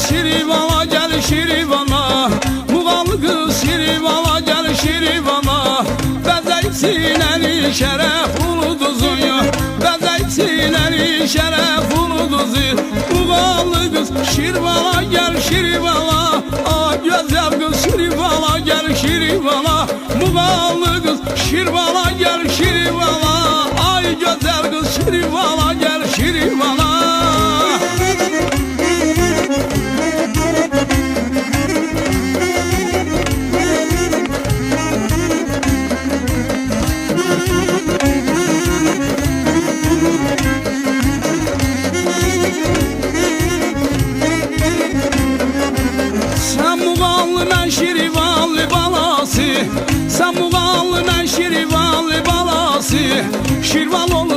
Şirivana gel Şirivana, Muğalı kız Şirivana gel Şirivana. Bezeysin eli şeref uluduzu, bezeysin eli şeref uluduzu. Muğalı kız Şirivana gel Şirivana, ay güzel kız Şirivana gel Şirivana. Muğalı kız Şirivana gel Şirivana, ay güzel kız Şirivana gel Şirivana. Şirivanlı balası, sen Muğalı ben Şirivanlı balası. Şirvan olur